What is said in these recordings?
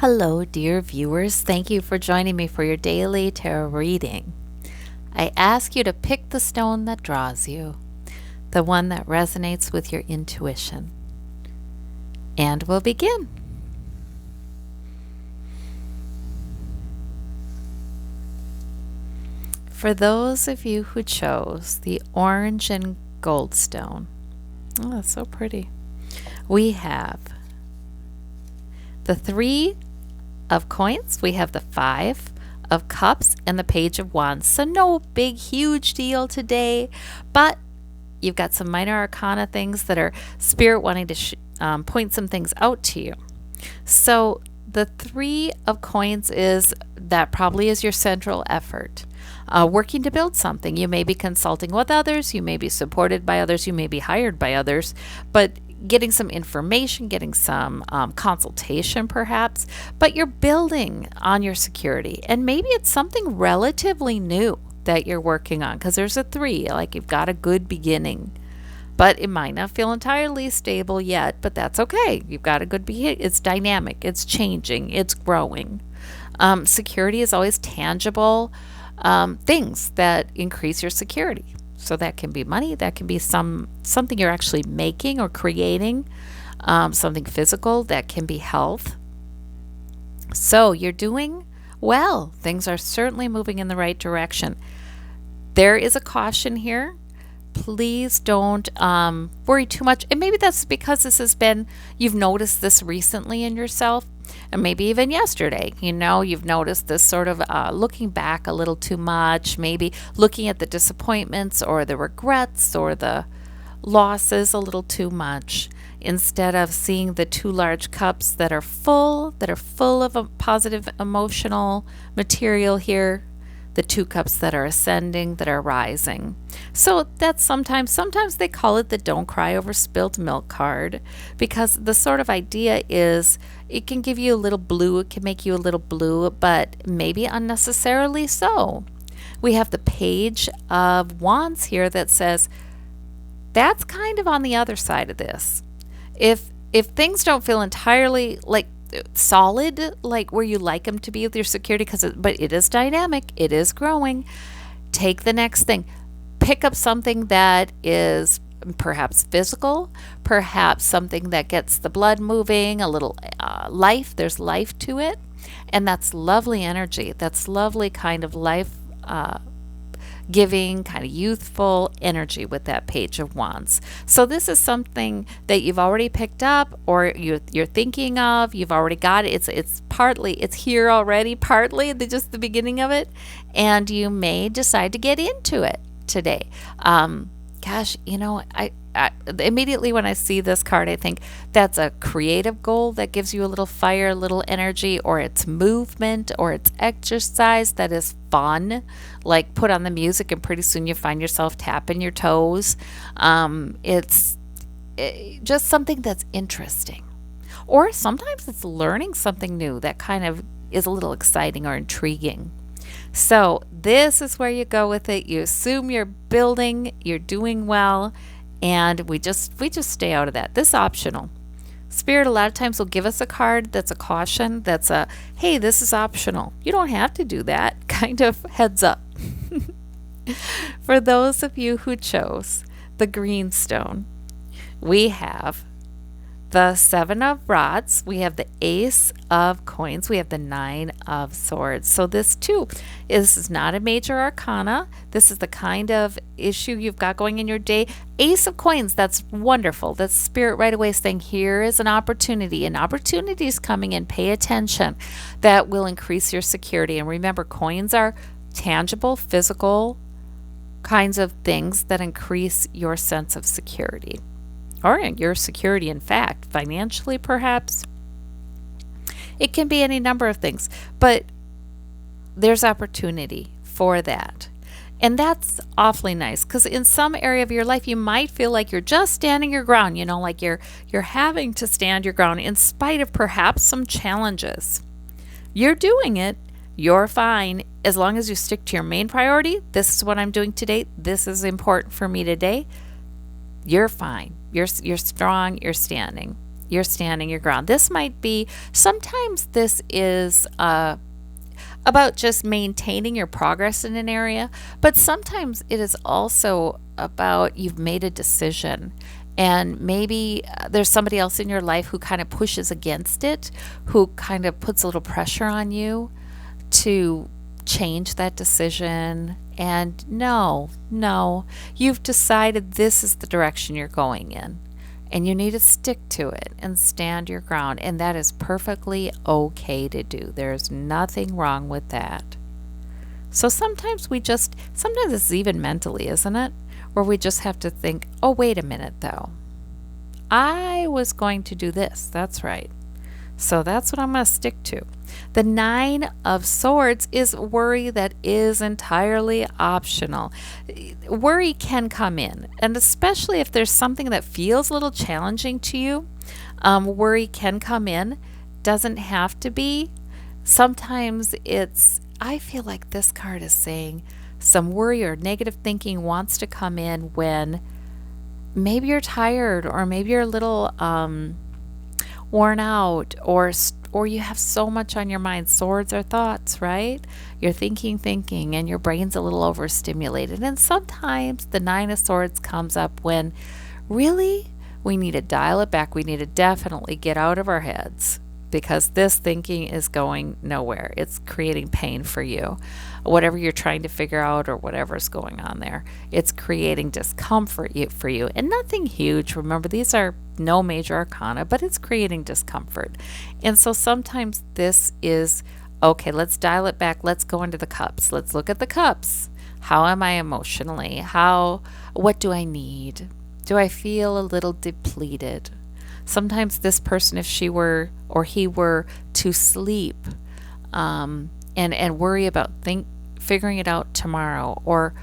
Hello, dear viewers. Thank you for joining me for your daily tarot reading. I ask you to pick the stone that draws you, the one that resonates with your intuition. And we'll begin. For those of you who chose the orange and gold stone, oh, that's so pretty. We have the 3 of coins, we have the 5 of cups, and the page of wands. So no big, huge deal today, but you've got some minor arcana things that are spirit wanting to point some things out to you. So the 3 of coins probably is your central effort. Working to build something. You may be consulting with others, you may be supported by others, you may be hired by others, but getting some information, getting some consultation perhaps, but you're building on your security. And maybe it's something relatively new that you're working on, because there's a 3, like you've got a good beginning. But it might not feel entirely stable yet, but that's okay. You've got a good beginning. It's dynamic, it's changing, it's growing. Security is always tangible things that increase your security. So that can be money, that can be something you're actually making or creating, something physical, that can be health. So you're doing well. Things are certainly moving in the right direction. There is a caution here. Please don't worry too much. And maybe that's because you've noticed this recently in yourself, and maybe even yesterday. You've noticed this sort of looking back a little too much, maybe looking at the disappointments or the regrets or the losses a little too much, instead of seeing the 2 large cups that are full of a positive emotional material here. The 2 cups that are ascending, that are rising. So that's sometimes they call it the don't cry over spilt milk card, because the sort of idea is it can give you a little blue, it can make you a little blue, but maybe unnecessarily so. We have the page of wands here that says that's kind of on the other side of this. If things don't feel entirely like solid, like where you like them to be with your security, but it is dynamic, it is growing, take the next thing. Pick up something that is perhaps physical, perhaps something that gets the blood moving, a little life. There's life to it, and that's lovely energy. That's lovely kind of life giving, kind of youthful energy with that page of wands. So this is something that you've already picked up, or you're thinking of. You've already got it. It's here already, partly just the beginning of it, and you may decide to get into it today. I immediately when I see this card, I think that's a creative goal that gives you a little fire, a little energy, or it's movement, or it's exercise that is fun. Like put on the music and pretty soon you find yourself tapping your toes. It's just something that's interesting. Or sometimes it's learning something new that kind of is a little exciting or intriguing. So this is where you go with it. You assume you're building, you're doing well, and we just stay out of that. This is optional. Spirit a lot of times will give us a card that's a caution, that's a, hey, this is optional. You don't have to do that, kind of heads up. For those of you who chose the green stone, we have the 7 of rods, we have the ace of coins, we have the 9 of swords. So this too is not a major arcana. This is the kind of issue you've got going in your day. Ace of coins, that's wonderful. That's spirit right away saying here is an opportunity, and opportunity is coming in. Pay attention. That will increase your security. And remember, coins are tangible, physical kinds of things that increase your sense of security. Or your security, in fact, financially perhaps. It can be any number of things, but there's opportunity for that. And that's awfully nice, because in some area of your life you might feel like you're just standing your ground, like you're having to stand your ground in spite of perhaps some challenges. You're doing it, you're fine, as long as you stick to your main priority. This is what I'm doing today, this is important for me today. You're fine. You're strong, you're standing. You're standing your ground. This might be, sometimes this is about just maintaining your progress in an area, but sometimes it is also about you've made a decision. And maybe there's somebody else in your life who kind of pushes against it, who kind of puts a little pressure on you to change that decision. And no, you've decided this is the direction you're going in. And you need to stick to it and stand your ground. And that is perfectly okay to do. There's nothing wrong with that. So sometimes sometimes it's even mentally, isn't it? Where we just have to think, oh, wait a minute, though. I was going to do this. That's right. So that's what I'm going to stick to. The Nine of Swords is worry that is entirely optional. Worry can come in, and especially if there's something that feels a little challenging to you, worry can come in. Doesn't have to be. Sometimes I feel like this card is saying some worry or negative thinking wants to come in when maybe you're tired, or maybe you're a little worn out, or you have so much on your mind. Swords are thoughts, right? You're thinking, and your brain's a little overstimulated. And sometimes the Nine of Swords comes up when really we need to dial it back. We need to definitely get out of our heads, because this thinking is going nowhere. It's creating pain for you. Whatever you're trying to figure out, or whatever's going on there, it's creating discomfort for you. And nothing huge. Remember, these are no major arcana, but it's creating discomfort. And so sometimes this is, okay, let's dial it back. Let's go into the cups. Let's look at the cups. How am I emotionally? What do I need? Do I feel a little depleted? Sometimes this person, if she were or he were to sleep and worry about figuring it out tomorrow, or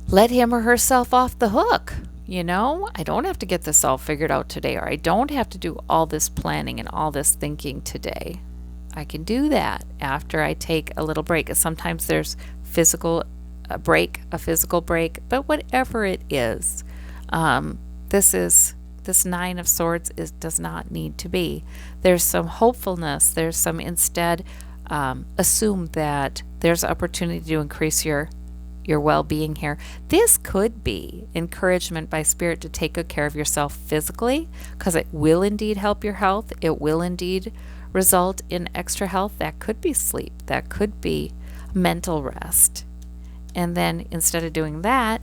let him or herself off the hook. I don't have to get this all figured out today, or I don't have to do all this planning and all this thinking today. I can do that after I take a little break. Sometimes there's a physical break, but whatever it is, this Nine of Swords does not need to be. There's some hopefulness. There's some, instead, assume that there's opportunity to increase your well-being here. This could be encouragement by Spirit to take good care of yourself physically, because it will indeed help your health. It will indeed result in extra health. That could be sleep. That could be mental rest. And then instead of doing that,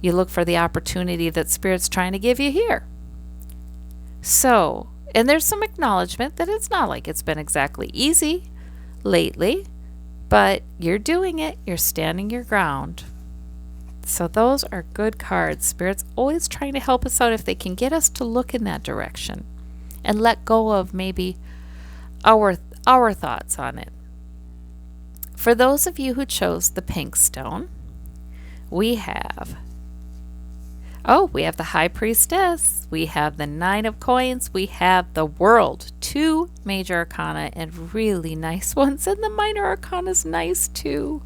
you look for the opportunity that Spirit's trying to give you here. So, and there's some acknowledgement that it's not like it's been exactly easy lately, but you're doing it. You're standing your ground. So those are good cards. Spirit's always trying to help us out if they can get us to look in that direction and let go of maybe our thoughts on it. For those of you who chose the pink stone, we have the High Priestess, we have the Nine of Coins, we have the World, 2 major arcana and really nice ones, and the minor arcana is nice too.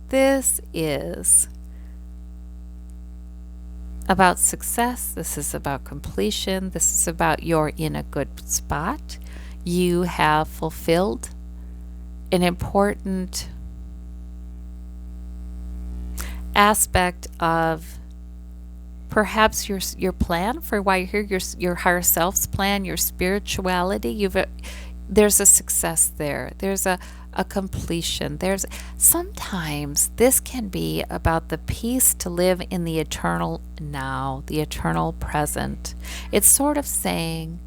This is about success. This is about completion. This is about you're in a good spot. You have fulfilled an important aspect of perhaps your plan for why you're here, your higher self's plan, your spirituality. There's a success there. There's a completion. Sometimes this can be about the peace to live in the eternal now, the eternal present. It's sort of saying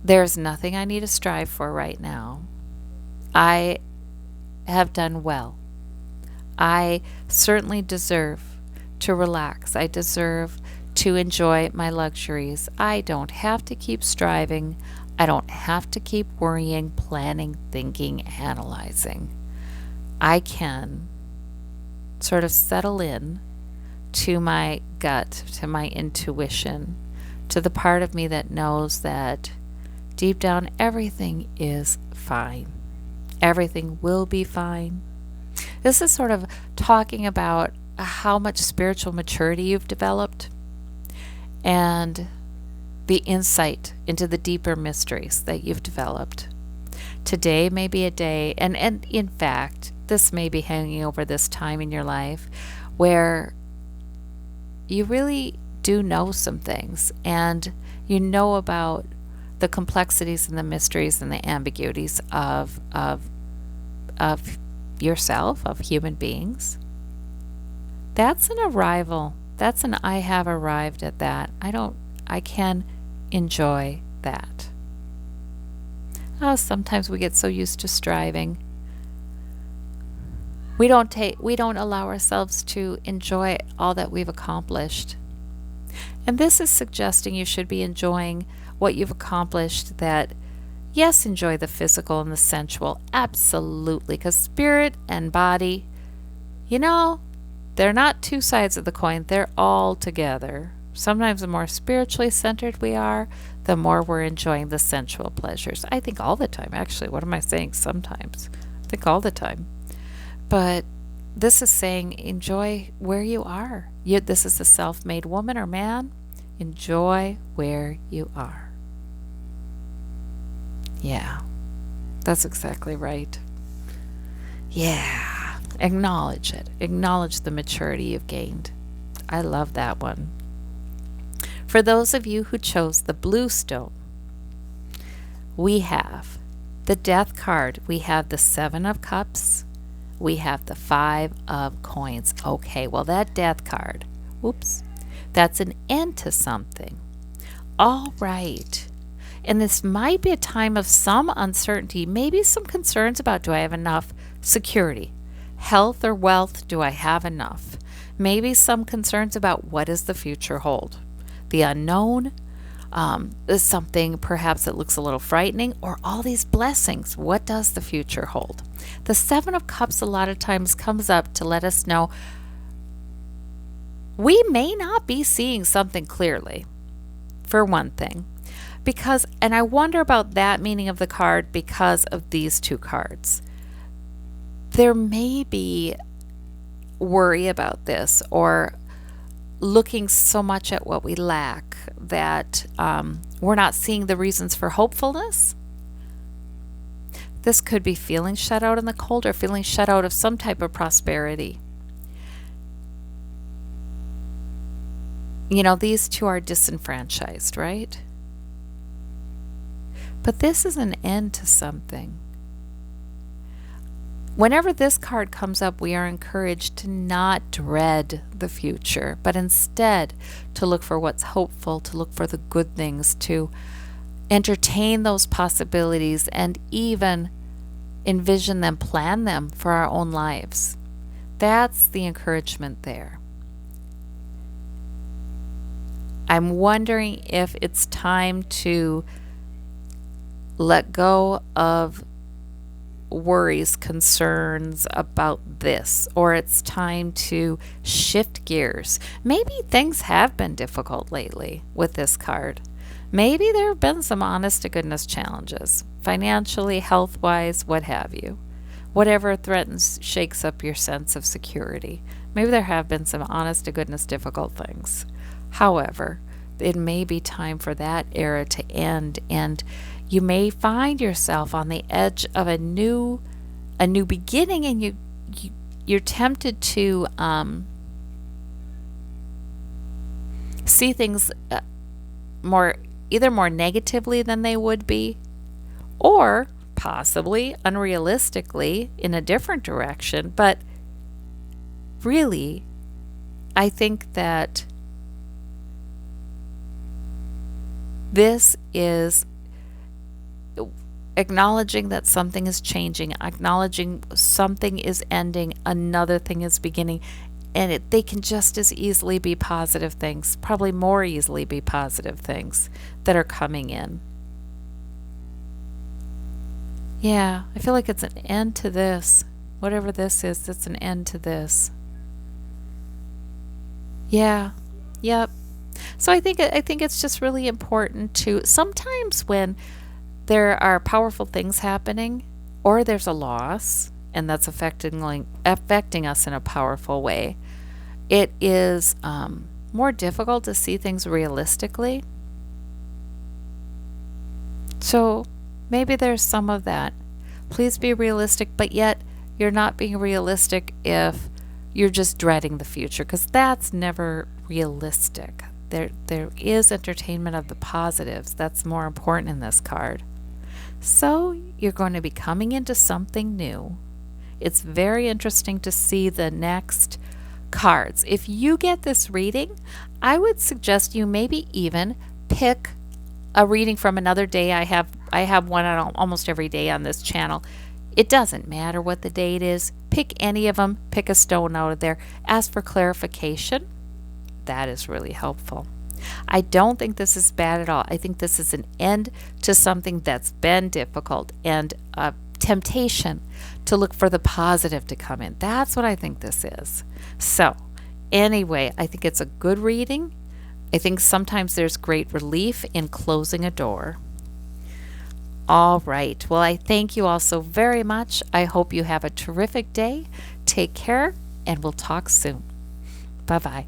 there's nothing I need to strive for right now. I have done well. I certainly deserve to relax. I deserve to enjoy my luxuries. I don't have to keep striving. I don't have to keep worrying, planning, thinking, analyzing. I can sort of settle in to my gut, to my intuition, to the part of me that knows that deep down everything is fine. Everything will be fine. This is sort of talking about how much spiritual maturity you've developed, and the insight into the deeper mysteries that you've developed. Today may be a day, and in fact, this may be hanging over this time in your life where you really do know some things, and you know about the complexities and the mysteries and the ambiguities of yourself, of human beings. That's an arrival. That's an I have arrived at that. I can enjoy that. Oh, sometimes we get so used to striving. We don't allow ourselves to enjoy all that we've accomplished. And this is suggesting you should be enjoying what you've accomplished, that yes, enjoy the physical and the sensual, absolutely, because spirit and body, they're not two sides of the coin, they're all together. Sometimes the more spiritually centered we are, the more we're enjoying the sensual pleasures. I think all the time, actually. What am I saying? Sometimes. I think all the time. But this is saying enjoy where you are. This is a self-made woman or man. Enjoy where you are. Yeah, that's exactly right. Yeah, acknowledge it. Acknowledge the maturity you've gained. I love that one. For those of you who chose the blue stone, we have the Death card. We have the Seven of Cups. We have the Five of Coins. Okay, well, that Death card, that's an end to something. All right. And this might be a time of some uncertainty, maybe some concerns about, do I have enough security? Health or wealth, do I have enough? Maybe some concerns about what does the future hold? The unknown is something perhaps that looks a little frightening, or all these blessings. What does the future hold? The Seven of Cups a lot of times comes up to let us know we may not be seeing something clearly, for one thing. And I wonder about that meaning of the card because of these two cards. There may be worry about this, or looking so much at what we lack that we're not seeing the reasons for hopefulness. This could be feeling shut out in the cold, or feeling shut out of some type of prosperity. These two are disenfranchised, right? But this is an end to something. Whenever this card comes up, we are encouraged to not dread the future, but instead to look for what's hopeful, to look for the good things, to entertain those possibilities, and even envision them, plan them for our own lives. That's the encouragement there. I'm wondering if it's time to let go of worries, concerns about this, or it's time to shift gears. Maybe things have been difficult lately with this card. Maybe there have been some honest to goodness challenges, financially, health-wise, what have you. Whatever threatens, shakes up your sense of security. Maybe there have been some honest to goodness difficult things. However, it may be time for that era to end, and you may find yourself on the edge of a new beginning, and you're tempted to see things either more negatively than they would be, or possibly unrealistically in a different direction. But really, I think that this is acknowledging that something is changing, acknowledging something is ending, another thing is beginning, and they can just as easily be positive things, probably more easily be positive things that are coming in. Yeah, I feel like it's an end to this. Whatever this is, it's an end to this. Yeah, yep. So I think it's just really important to, sometimes when there are powerful things happening, or there's a loss, and that's affecting us in a powerful way, it is more difficult to see things realistically. So maybe there's some of that. Please be realistic, but yet you're not being realistic if you're just dreading the future, because that's never realistic. There is entertainment of the positives. That's more important in this card. So you're going to be coming into something new. It's very interesting to see the next cards. If you get this reading, I would suggest you maybe even pick a reading from another day. I have one on almost every day on this channel. It doesn't matter what the date is. Pick any of them, pick a stone out of there, ask for clarification. That is really helpful. I don't think this is bad at all. I think this is an end to something that's been difficult and a temptation to look for the positive to come in. That's what I think this is. So, anyway, I think it's a good reading. I think sometimes there's great relief in closing a door. All right. Well, I thank you all so very much. I hope you have a terrific day. Take care, and we'll talk soon. Bye-bye.